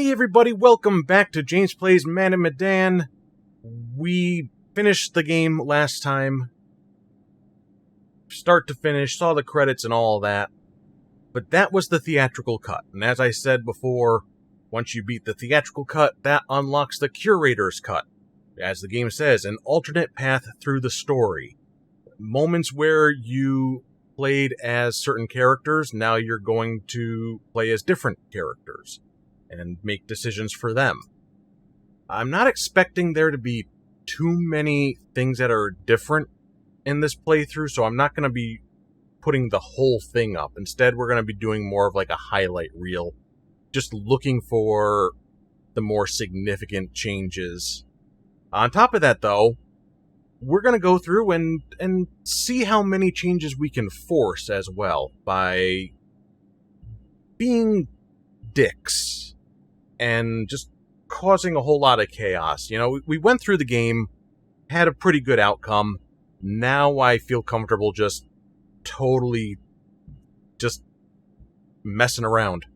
Hey everybody, welcome back to James Plays Medan. We finished the game last time. Start to finish, saw the credits and all that. But that was the theatrical cut. And as I said before, once you beat the theatrical cut, that unlocks the Curator's cut. As the game says, an alternate path through the story. Moments where you played as certain characters, now you're going to play as different characters and make decisions for them. I'm not expecting there to be too many things that are different in this playthrough, so I'm not going to be putting the whole thing up. Instead, we're going to be doing more of like a highlight reel, just looking for the more significant changes. On top of that, though, we're going to go through and see how many changes we can force as well by being dicks and just causing a whole lot of chaos. You know, we went through the game, had a pretty good outcome. Now I feel comfortable just totally just messing around.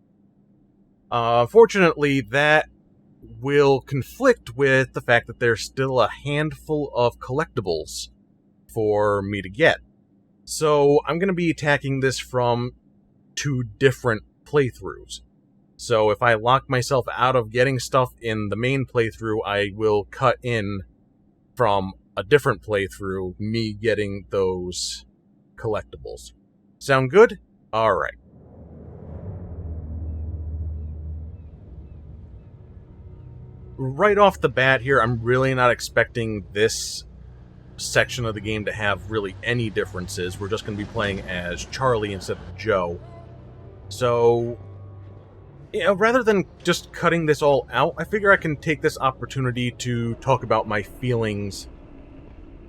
Fortunately, that will conflict with the fact that there's still a handful of collectibles for me to get. So I'm going to be attacking this from two different playthroughs. So if I lock myself out of getting stuff in the main playthrough, I will cut in from a different playthrough, me getting those collectibles. Sound good? Alright. Right off the bat here, I'm really not expecting this section of the game to have really any differences. We're just going to be playing as Charlie instead of Joe. So, you know, rather than just cutting this all out, I figure I can take this opportunity to talk about my feelings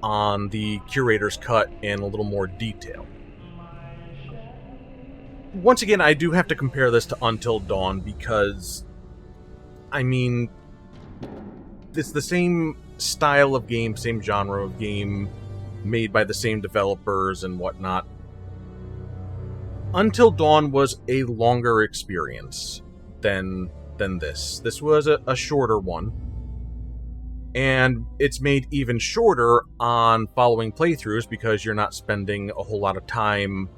on the Curator's cut in a little more detail. Once again, I do have to compare this to Until Dawn because, I mean, it's the same style of game, same genre of game, made by the same developers and whatnot. Until Dawn was a longer experience than this. This was a shorter one. And it's made even shorter on following playthroughs because you're not spending a whole lot of time,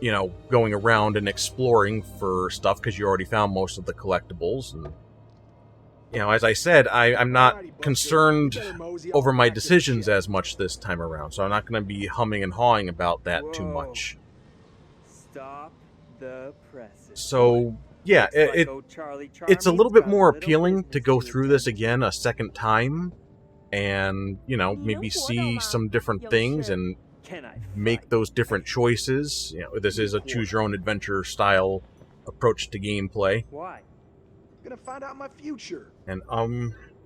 you know, going around and exploring for stuff because you already found most of the collectibles. And, you know, as I said, I'm not concerned over my decisions as much this time around, so I'm not going to be humming and hawing about that too much. Stop the presses. So, yeah, it's a little bit more appealing to go through this again a second time and, you know, maybe see some different things and make those different choices. You know, this is a choose-your-own-adventure style approach to gameplay. Why? I'm gonna find out my future. And,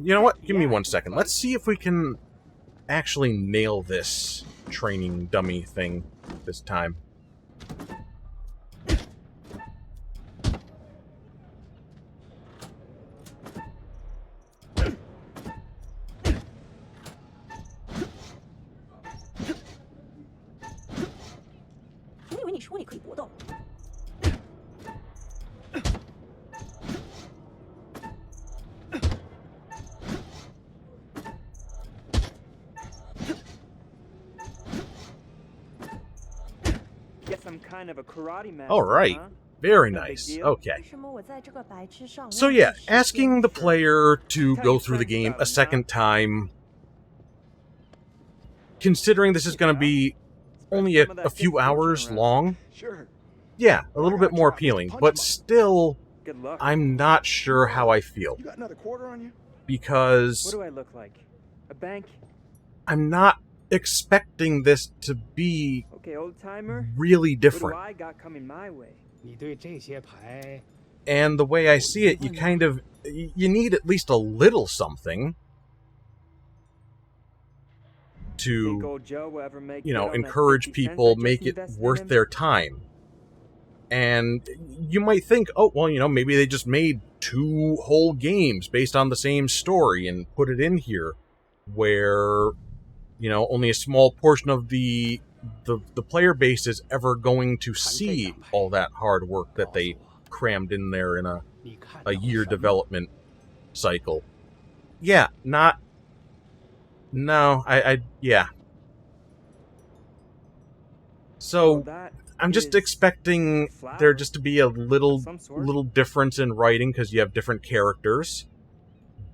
you know what? Give me 1 second. Let's see if we can actually nail this training dummy thing this time. Guess I'm kind of a karate master. All right. Huh? Very No big nice. deal. Okay. So yeah, asking the player to go through the game a second time, considering this is going to be only a few hours long, Sure. yeah, a little bit more appealing, but still, Good luck. I'm not sure how I feel, You got another quarter on you? What because do I look like? A bank? I'm not expecting this to be Okay, old timer. really What do different. I got coming my way? And the way I see it, you need at least a little something Think to, old Joe will ever make you good know, on that encourage 50 cents people, I just make it invested in worth him? their time. And you might think, oh, well, you know, maybe they just made 2 whole games based on the same story and put it in here, where, you know, only a small portion of the player base is ever going to see all that hard work that they crammed in there in a a year development cycle. Yeah, not... No, yeah. So, Well, that I'm just is expecting flower there just to be a little of some sort. little difference in writing because you have different characters.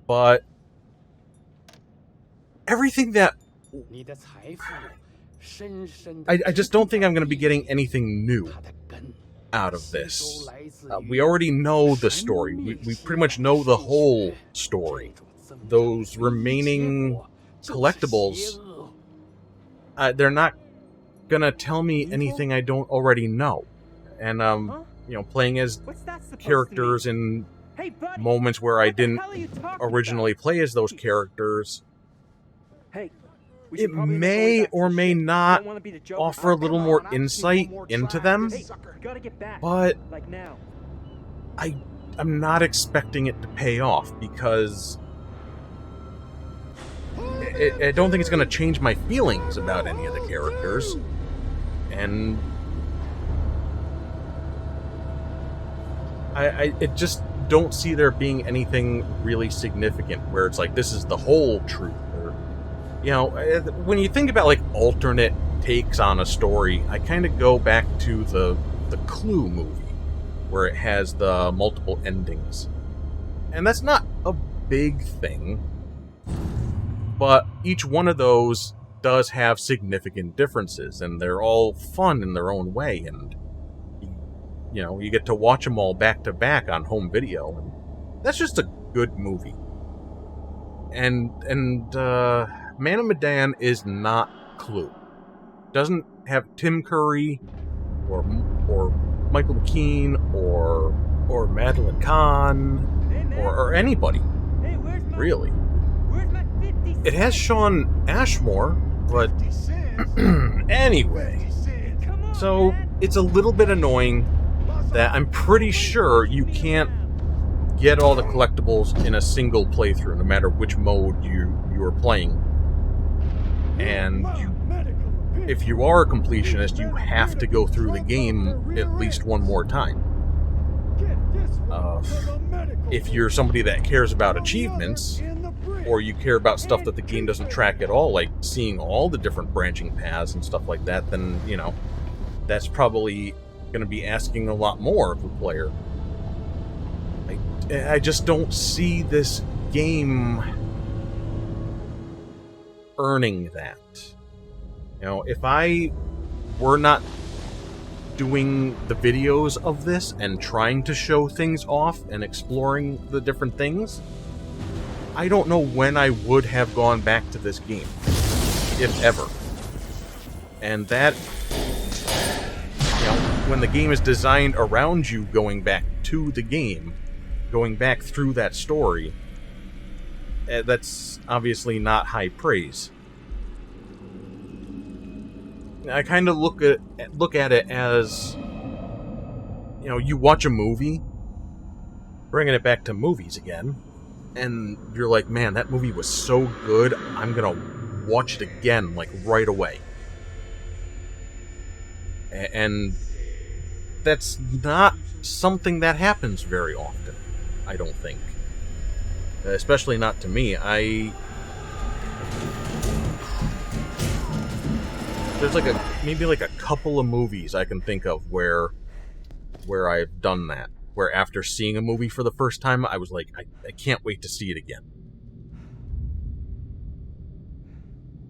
But everything that... I just don't think I'm going to be getting anything new out of this. We already know the story. We pretty much know the whole story. Those remaining collectibles, they're not going to tell me anything I don't already know. And, playing as What's that supposed characters to mean? in Hey, buddy, moments where I what the didn't hell are you talking originally about? play as those characters, Hey, we it should probably make our way may back to or the may ship. not Don't wanna be the joke. offer a little more insight into them, Hey, gotta get back. but Like now. I'm not expecting it to pay off because I don't think it's going to change my feelings about any of the characters, and I just don't see there being anything really significant where it's like this is the whole truth. Or, when you think about like alternate takes on a story, I kind of go back to the Clue movie, where it has the multiple endings. And that's not a big thing, but each one of those does have significant differences, and they're all fun in their own way, and you get to watch them all back to back on home video, and that's just a good movie. And Man of Medan is not Clue. Doesn't have Tim Curry or Michael McKean or Madeline Kahn Hey, man. or anybody, Hey, where's my really. Where's my 50 cents? It has Sean Ashmore, but 50 cents. anyway. 50 cents. Come on, So man. it's a little bit annoying that I'm pretty sure you can't get all the collectibles in a single playthrough, no matter which mode you are playing. And if you are a completionist, you have to go through the game at least one more time. If you're somebody that cares about achievements, or you care about stuff that the game doesn't track at all, like seeing all the different branching paths and stuff like that, then, that's probably going to be asking a lot more of the player. I just don't see this game earning that. If I were not doing the videos of this and trying to show things off and exploring the different things, I don't know when I would have gone back to this game, if ever. And that, when the game is designed around you going back to the game, going back through that story, that's obviously not high praise. I kind of look at it as, you watch a movie, bringing it back to movies again, and you're like, man, that movie was so good, I'm gonna watch it again, like, right away. And that's not something that happens very often, I don't think. Especially not to me. There's maybe a couple of movies I can think of where I've done that. Where after seeing a movie for the first time, I was like, I can't wait to see it again.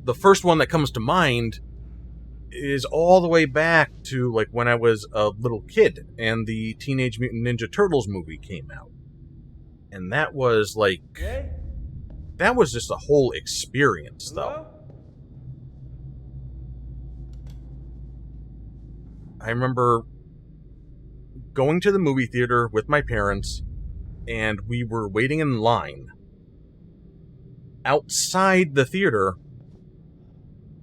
The first one that comes to mind is all the way back to when I was a little kid and the Teenage Mutant Ninja Turtles movie came out. And that was Hey? that was just a whole experience, though. Hello? I remember going to the movie theater with my parents, and we were waiting in line outside the theater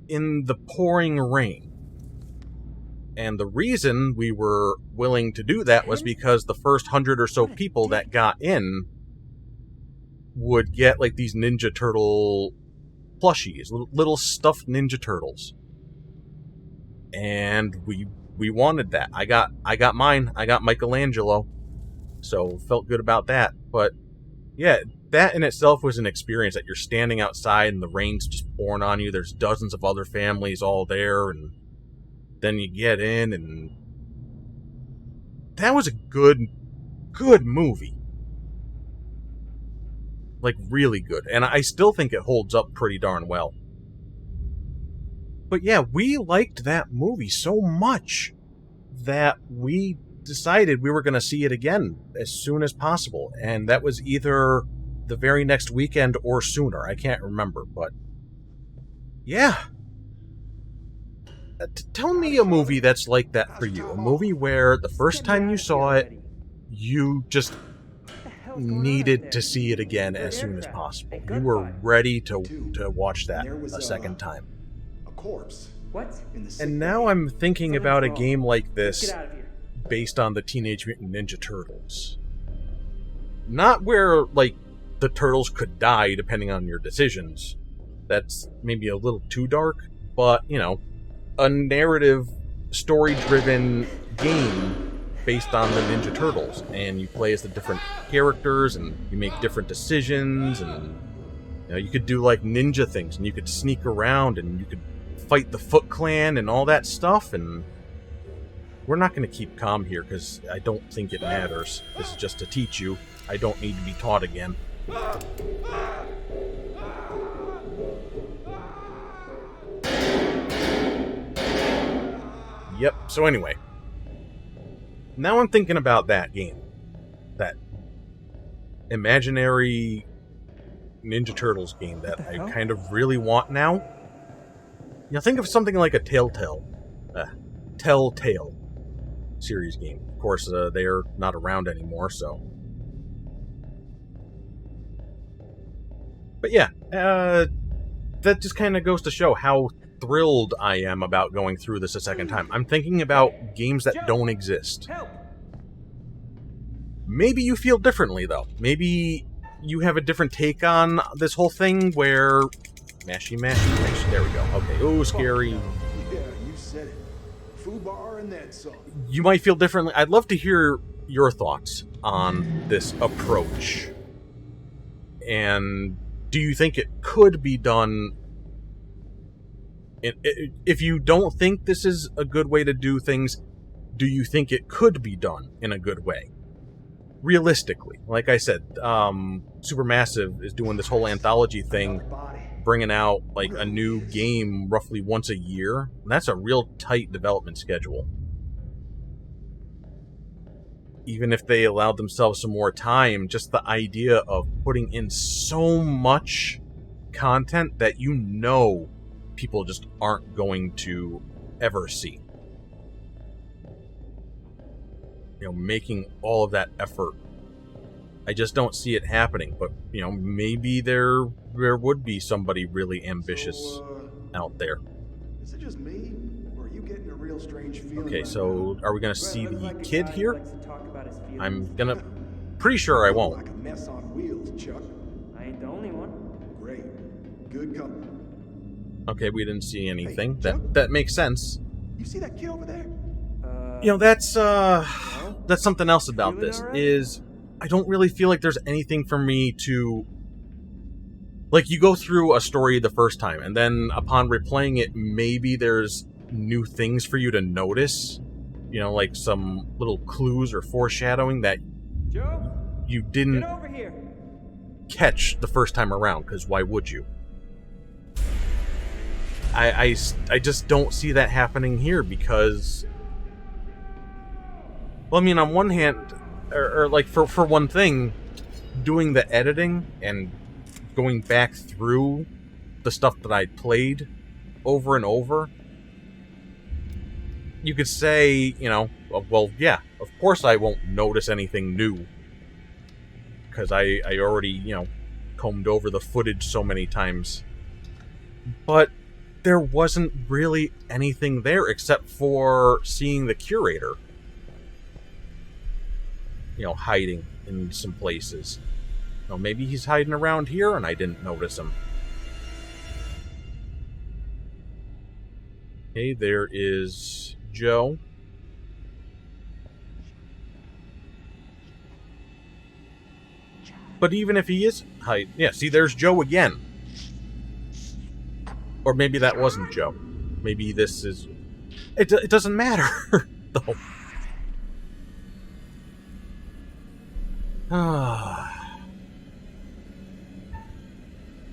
in the pouring rain. And the reason we were willing to do that was because the first 100 or so people that got in would get these Ninja Turtle plushies, little stuffed Ninja Turtles. And we wanted that. I got mine. I got Michelangelo. So felt good about that. But yeah, that in itself was an experience that you're standing outside and the rain's just pouring on you. There's dozens of other families all there, and then you get in, and that was a good movie. Like, really good. And I still think it holds up pretty darn well. But yeah, we liked that movie so much that we decided we were going to see it again as soon as possible. And that was either the very next weekend or sooner. I can't remember, but yeah. Tell me a movie that's like that for you. A movie where the first time you saw it, you just needed to see it again as soon as possible. You were ready to watch that a second time. A corpse. What? And now I'm thinking about a game like this based on the Teenage Mutant Ninja Turtles. Not where, like, the turtles could die depending on your decisions. That's maybe a little too dark, but, you know, a narrative, story-driven game based on the Ninja Turtles, and you play as the different characters, and you make different decisions, and you know, you could do like ninja things, and you could sneak around, and you could fight the Foot Clan and all that stuff. And we're not going to keep calm here because I don't think it matters. This is just to teach you. I don't need to be taught again. Yep. So anyway. Now I'm thinking about that game. That imaginary Ninja Turtles game that I kind of really want now. You know, think of something like a Telltale series game. Of course, they're not around anymore, so. But yeah, that just kind of goes to show how thrilled I am about going through this a second time. I'm thinking about games that don't exist. Maybe you feel differently, though. Maybe you have a different take on this whole thing where... Mashy. There we go. Okay. Oh, scary. Yeah, you said it. Food bar and then some. You might feel differently. I'd love to hear your thoughts on this approach. And do you think it could be done... If you don't think this is a good way to do things, do you think it could be done in a good way? Realistically. Like I said, Supermassive is doing this whole anthology thing, bringing out like a new game roughly once a year. And that's a real tight development schedule. Even if they allowed themselves some more time, just the idea of putting in so much content that you know people just aren't going to ever see. You know, making all of that effort. I just don't see it happening, but, you know, maybe there would be somebody really ambitious out there. Is it just me, or are you getting a real strange feeling? Okay, so are we gonna see the kid here? I'm gonna... Pretty sure I won't. Like a mess on wheels, Chuck. I ain't the only one. Great. Good company. Okay, we didn't see anything. Hey, Chuck? That makes sense. You see that kid over there? You know, that's something else about this, is I don't really feel like there's anything for me to... Like, you go through a story the first time, and then upon replaying it, maybe there's new things for you to notice. You know, like some little clues or foreshadowing that Joe, you didn't get over here. catch the first time around, because why would you? I just don't see that happening here, because... Well, I mean, on one hand, or like, for one thing, doing the editing and going back through the stuff that I played over and over, you could say, you know, well, yeah, of course I won't notice anything new, because I already, you know, combed over the footage so many times. But there wasn't really anything there except for seeing the Curator, you know, hiding in some places. You know, maybe he's hiding around here and I didn't notice him. Okay, there is Joe. But even if he is height, yeah, see, there's Joe again. Or maybe that wasn't Joe. Maybe this is... It doesn't matter, though.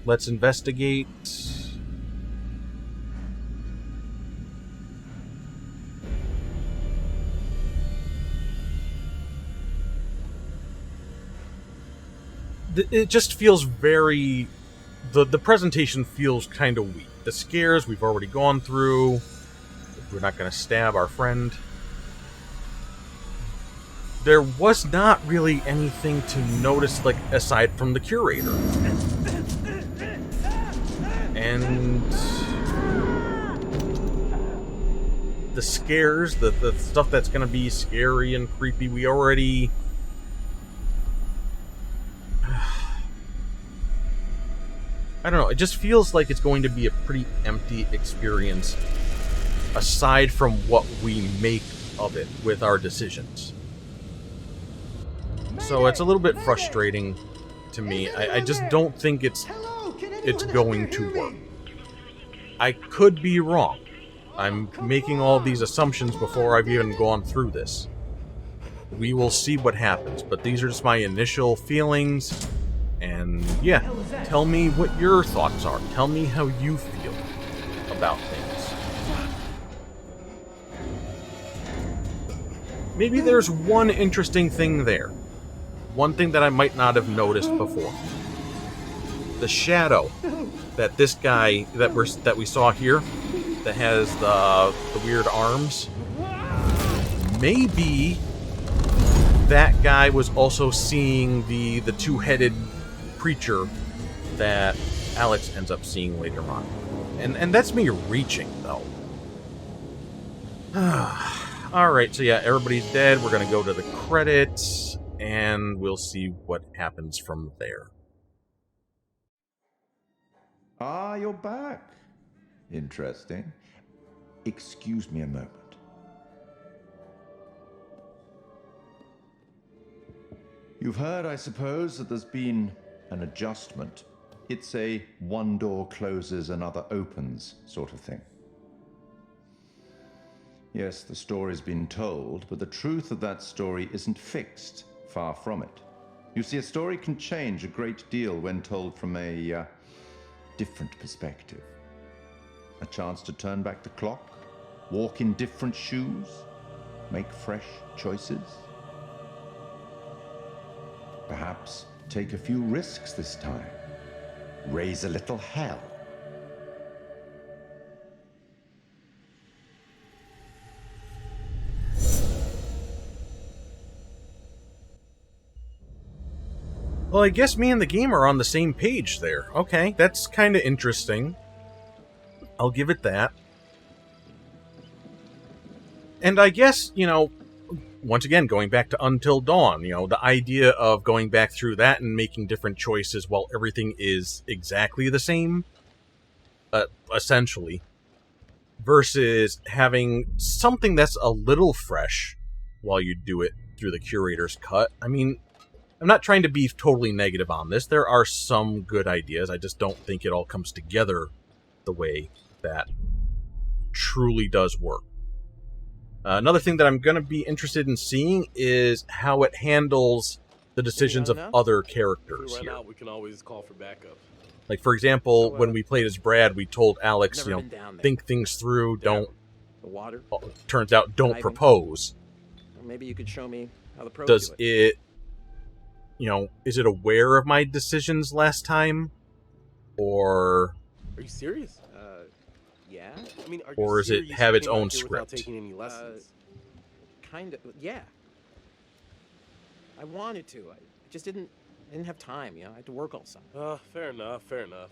Let's investigate. It just feels very... The presentation feels kind of weak. The scares we've already gone through. We're not going to stab our friend. There was not really anything to notice, like, aside from the Curator. And the scares, the stuff that's going to be scary and creepy, we already... I don't know, it just feels like it's going to be a pretty empty experience aside from what we make of it with our decisions. So it's a little bit frustrating to me. I just don't think it's going to work. I could be wrong. I'm making all these assumptions before I've even gone through this. We will see what happens, but these are just my initial feelings. And yeah, tell me what your thoughts are. Tell me how you feel about things. Maybe there's one interesting thing there. One thing that I might not have noticed before. The shadow that this guy that we saw here, that has the weird arms. Maybe that guy was also seeing the two-headed creature that Alex ends up seeing later on. And that's me reaching, though. Alright, so yeah, everybody's dead. We're gonna go to the credits, and we'll see what happens from there. Ah, you're back. Interesting. Excuse me a moment. You've heard, I suppose, that there's been an adjustment. It's a one door closes, another opens sort of thing. Yes, the story's been told, but the truth of that story isn't fixed. Far from it. You see, a story can change a great deal when told from a different perspective. A chance to turn back the clock, walk in different shoes, make fresh choices. Perhaps take a few risks this time. Raise a little hell. Well, I guess me and the game are on the same page there. Okay, that's kind of interesting. I'll give it that. And I guess, you know, once again, going back to Until Dawn, you know, the idea of going back through that and making different choices while everything is exactly the same, essentially, versus having something that's a little fresh while you do it through the Curator's cut. I mean, I'm not trying to be totally negative on this. There are some good ideas. I just don't think it all comes together the way that truly does work. Another thing that I'm going to be interested in seeing is how it handles the decisions of other characters here. We can always call for backup. Like, for example, when we played as Brad, we told Alex, you know, think things through, don't... The water? Turns out, don't propose. Or maybe you could show me how the pros Does do it. it... You know, is it aware of my decisions last time? Or... Are you serious? Yeah? I mean, are you Or is it serious have you its came out own here without script? taking any lessons? Kind of, yeah. I wanted to. I just didn't have time, you know? I had to work all summer. Fair enough, fair enough.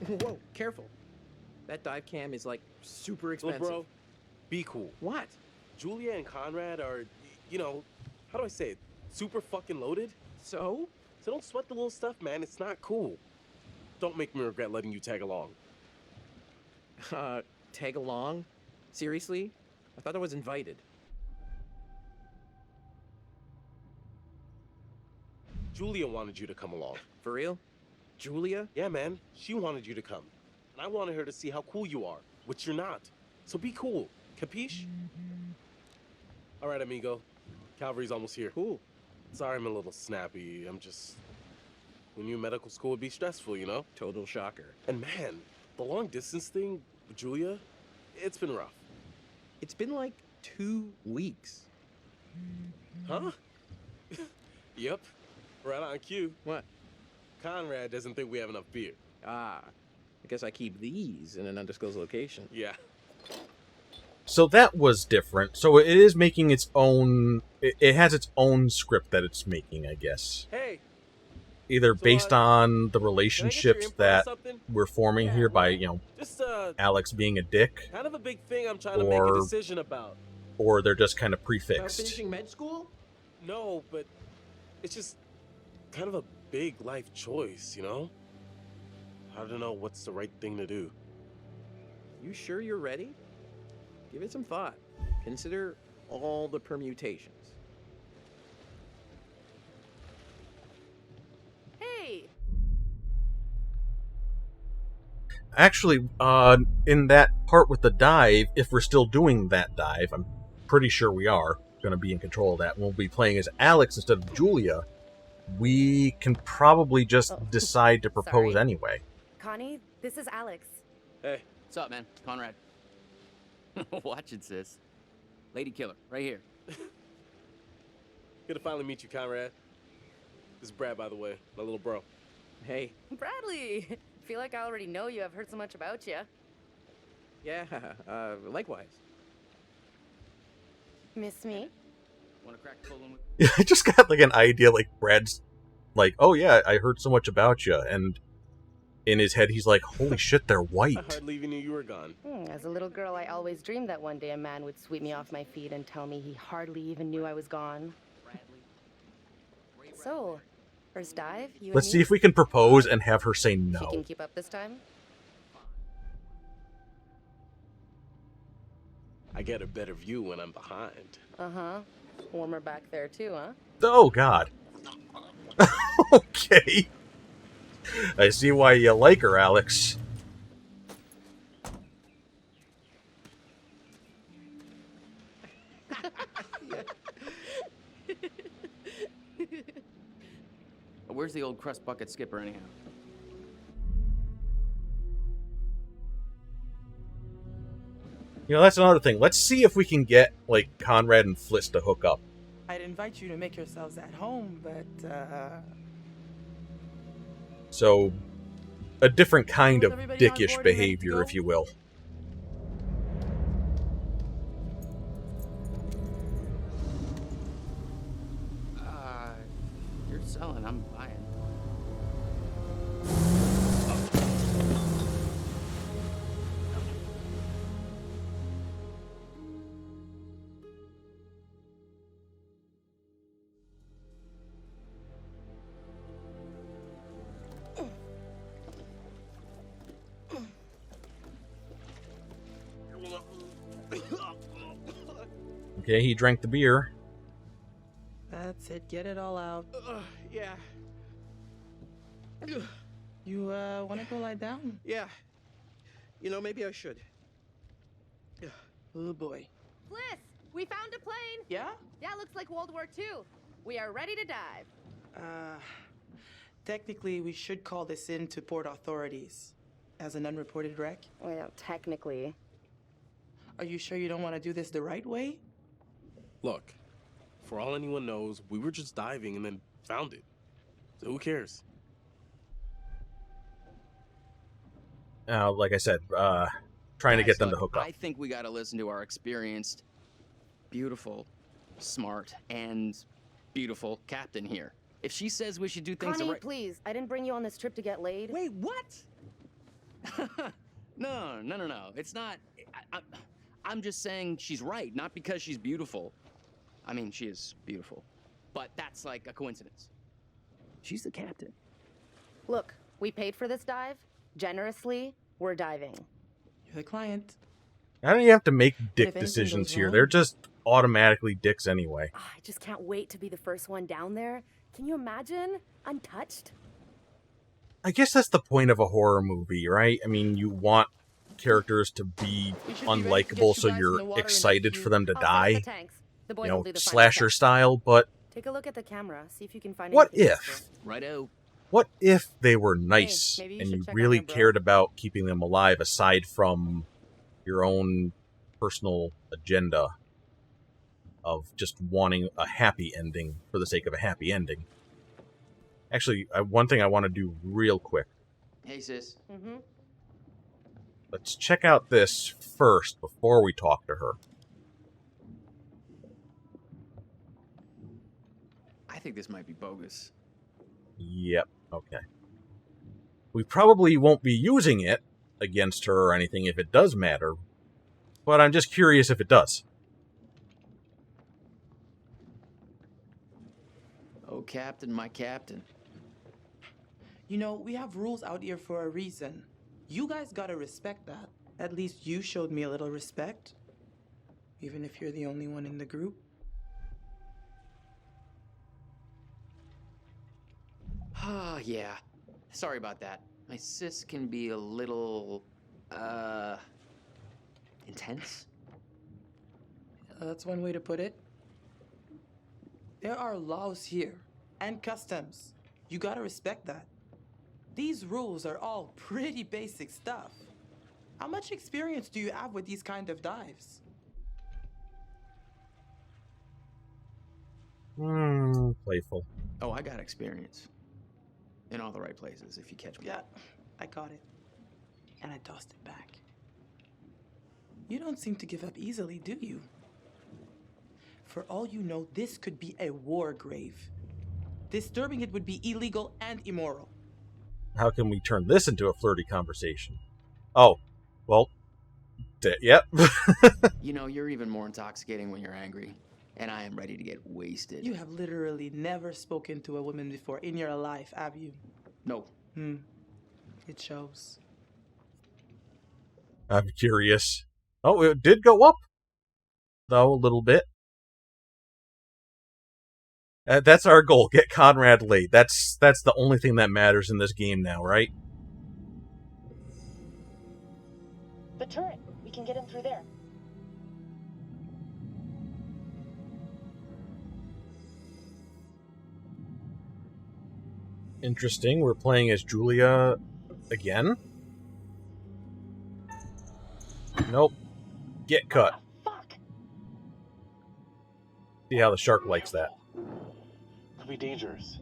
Whoa, careful. That dive cam is, like, super expensive. Look, bro, be cool. What? Julia and Conrad are, you know, how do I say it? Super fucking loaded. So? So don't sweat the little stuff, man. It's not cool. Don't make me regret letting you tag along. Tag along? Seriously? I thought I was invited. Julia wanted you to come along. For real? Julia? Yeah, man. She wanted you to come. And I wanted her to see how cool you are, which you're not. So be cool. Capiche? All right, amigo. Calvary's almost here. Cool. Sorry I'm a little snappy. I'm just... Who knew medical school would be stressful, you know? Total shocker. And man, the long distance thing with Julia, it's been rough. It's been like 2 weeks. Huh? Yep. Right on cue. What? Conrad doesn't think we have enough beer. Ah, I guess I keep these in an undisclosed location. Yeah. So that was different. So it is making its own... It has its own script that it's making, I guess. Hey, Either So, based on the can I get your relationships input on that something? we're forming here by, Just, Alex being a dick, kind of a big thing I'm trying to make a Or- decision about. or they're just kind of About prefixed. finishing med school? No, but it's just kind of a big life choice, you know? I don't know what's the right thing to do. You sure you're ready? Give it some thought. Consider all the permutations. Hey, Actually, in that part with the dive, if we're still doing that dive, I'm pretty sure we are going to be in control of that. We'll be playing as Alex instead of Julia. We can probably just Oh, decide to propose sorry. anyway. Connie, this is Alex. Hey, What's up, man? Conrad. Watch it, sis. Lady killer, right here. good to finally meet you, Conrad. This is Brad, by the way, my little bro. Hey, Bradley, feel like I already know you. I've heard so much about you. yeah, likewise. Miss me? Want to crack a cold one with? I just got like an idea, like Brad's like, oh yeah, I heard so much about you, and in his head he's like, holy shit, they're I white. hardly even knew you were gone. As a little girl, I always dreamed that one day a man would sweep me off my feet and tell me he hardly even knew I was gone. So, first dive, you Let's and see me? if we can propose and have her say She no. can keep up this time? I get a better view when I'm behind. Uh-huh. Warmer back there too, huh? Oh god. Okay. I see why you like her, Alex. Where's the old crust bucket skipper, anyhow? You know, that's another thing. Let's see if we can get, like, Conrad and Fliss to hook up. I'd invite you to make yourselves at home, but, So, a different kind of Is everybody on dickish board and ready to behavior, go? if you will. You're selling, I'm buying. Okay, he drank the beer. that's it. Get it all out. Yeah, You, wanna go lie down? yeah. You know, maybe I should. Oh, boy. Fliss, we found a plane! Yeah? Yeah, looks like World War II. We are ready to dive. Technically, we should call this in to port authorities as an unreported wreck. Well, technically. Are you sure you don't want to do this the right way? Look, for all anyone knows, we were just diving and then found it. So who cares? Like I said, trying to Guys, get them to look, hook up. I think we gotta listen to our experienced, beautiful, smart, and beautiful captain here. If she says we should do things Connie, the right... please. I didn't bring you on this trip to get laid. Wait, what? No. It's not... I'm just saying she's right, not because she's beautiful. I mean, she is beautiful. But that's like a coincidence. She's the captain. Look, we paid for this dive. Generously, we're diving. You're the client. I don't even have to make if dick anything decisions goes here. wrong- They're just automatically dicks anyway. I just can't wait to be the first one down there Can you imagine? Untouched? I guess that's the point of a horror movie, right? I mean, you want characters to be We should be ready to get unlikable you so guys in you're the water in a excited few- for them to I'll set up die, the tanks. The boys you will know, do the final slasher touch. style, but Take a look at the camera. See if you can find what anything if? useful. Righto. What if they were nice maybe you and should you check on really your bro. cared about keeping them alive aside from your own personal agenda of just wanting a happy ending for the sake of a happy ending? Actually, one thing I want to do real quick. Hey, sis. Mm-hmm. Let's check out this first before we talk to her. I think this might be bogus. Yep, okay. We probably won't be using it against her or anything if it does matter, but I'm just curious if it does. Oh, Captain, my Captain. You know, we have rules out here for a reason. You guys gotta respect that. At least you showed me a little respect. Even if you're the only one in the group. Ah, yeah. Sorry about that. My sis can be a little, intense. That's one way to put it. There are laws here and customs. You gotta respect that. These rules are all pretty basic stuff. How much experience do you have with these kind of dives? Playful. Oh, I got experience. In all the right places, if you catch me. Yeah, I caught it. And I tossed it back. You don't seem to give up easily, do you? For all you know, this could be a war grave. Disturbing it would be illegal and immoral. How can we turn this into a flirty conversation? Oh, well, yep. You know, you're even more intoxicating when you're angry. And I am ready to get wasted. You have literally never spoken to a woman before in your life, have you? No. It shows. I'm curious. Oh, it did go up, though, a little bit. That's our goal. Get Conrad laid. That's the only thing that matters in this game now, right? The turret. We can get in through there. Interesting. We're playing as Julia again. Nope. Get cut. Fuck! See how the shark likes that. Could be dangerous.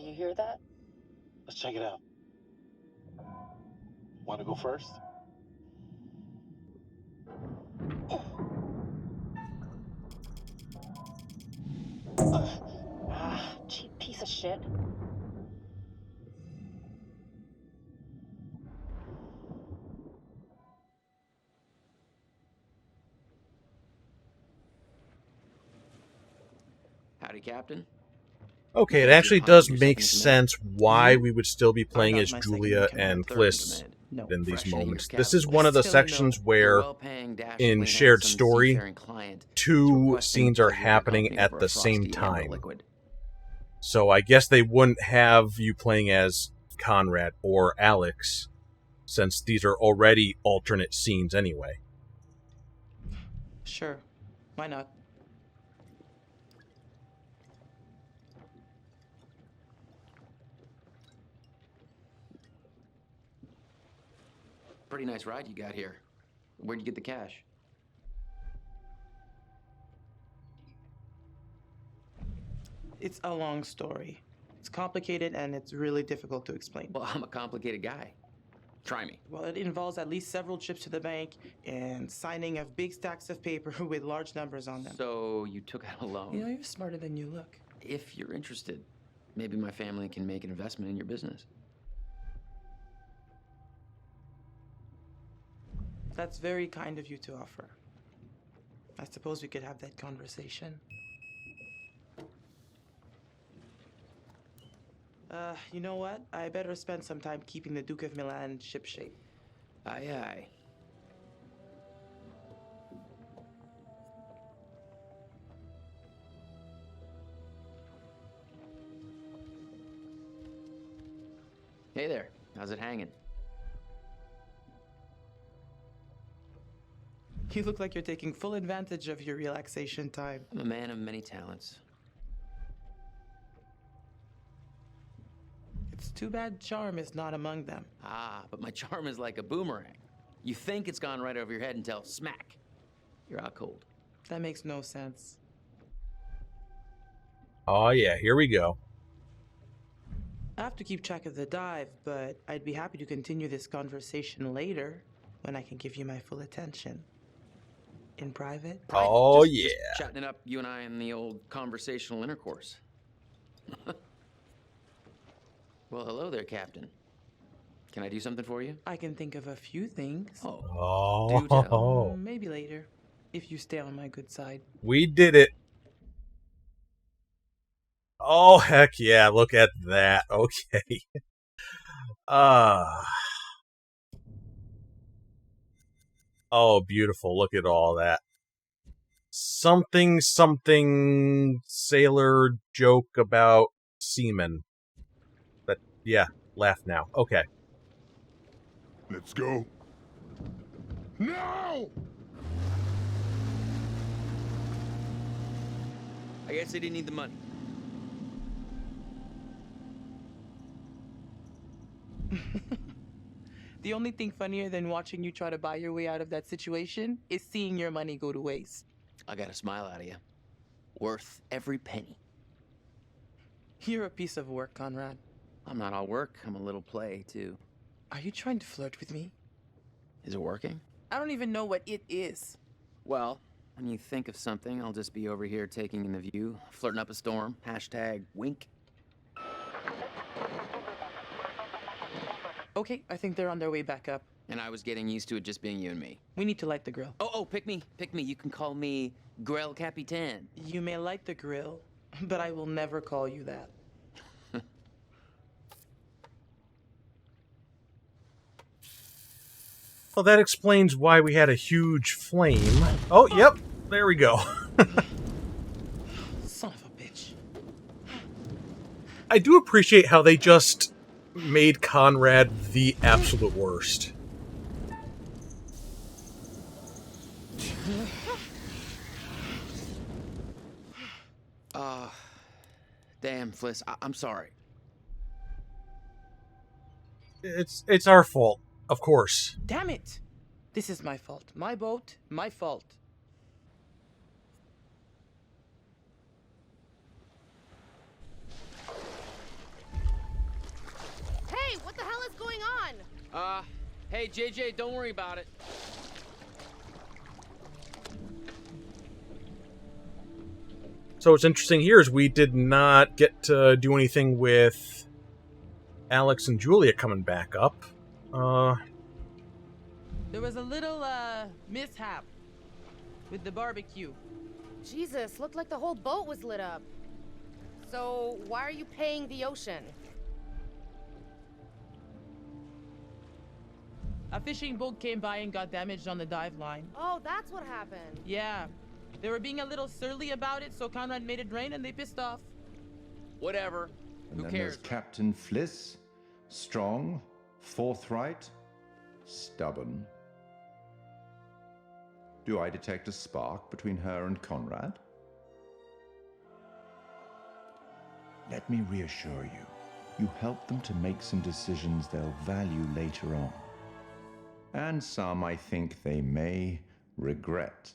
You hear that? Let's check it out. Want to go first? Cheap piece of shit. Howdy, Captain. Okay, it actually does make sense why we would still be playing as Julia and Kliss in these moments. This is one of the sections where, in shared story, two scenes are happening at the same time. So I guess they wouldn't have you playing as Conrad or Alex, since these are already alternate scenes anyway. Sure. Why not? Pretty nice ride you got here. Where'd you get the cash? It's a long story. It's complicated and it's really difficult to explain. Well, I'm a complicated guy. Try me. Well, it involves at least several trips to the bank and signing of big stacks of paper with large numbers on them. So you took out a loan. You know, you're smarter than you look. If you're interested, maybe my family can make an investment in your business. That's very kind of you to offer. I suppose we could have that conversation. You know what? I better spend some time keeping the Duke of Milan shipshape. Aye, aye. Hey there. How's it hanging? You look like you're taking full advantage of your relaxation time. I'm a man of many talents. It's too bad charm is not among them. Ah, but my charm is like a boomerang. You think it's gone right over your head until smack. You're out cold. That makes no sense. Oh yeah, here we go. I have to keep track of the dive, but I'd be happy to continue this conversation later when I can give you my full attention. In private? Oh Just yeah. chatting it up, you and I in the old conversational intercourse. Well, hello there, Captain. Can I do something for you? I can think of a few things. Oh. Do tell. Oh. Maybe later, if you stay on my good side. We did it. Oh heck yeah, look at that. Okay. Oh, beautiful. Look at all that. Something sailor joke about seamen. But yeah, laugh now. Okay. Let's go. No! I guess they didn't need the money. The only thing funnier than watching you try to buy your way out of that situation is seeing your money go to waste. I got a smile out of you. Worth every penny. You're a piece of work, Conrad. I'm not all work. I'm a little play, too. Are you trying to flirt with me? Is it working? I don't even know what it is. Well, when you think of something, I'll just be over here taking in the view, flirting up a storm. Hashtag wink. Okay, I think they're on their way back up. And I was getting used to it just being you and me. We need to light the grill. Oh, pick me. Pick me. You can call me Grel Capitan. You may light the grill, but I will never call you that. Well, that explains why we had a huge flame. Oh, yep. There we go. Son of a bitch. I do appreciate how they just made Conrad the absolute worst. Damn, Fliss. I'm sorry. It's our fault, of course. Damn it! This is my fault. My boat, my fault. Hey, what the hell is going on? Hey, JJ, don't worry about it. So what's interesting here is we did not get to do anything with Alex and Julia coming back up. There was a little, mishap with the barbecue. Jesus, looked like the whole boat was lit up. So, why are you paying the ocean? A fishing boat came by and got damaged on the dive line. Oh, that's what happened. Yeah. They were being a little surly about it, so Conrad made it rain and they pissed off. Whatever. And Who then cares? there's Captain Fliss. Strong, forthright, stubborn. Do I detect a spark between her and Conrad? Let me reassure you. You help them to make some decisions they'll value later on. And some I think they may regret.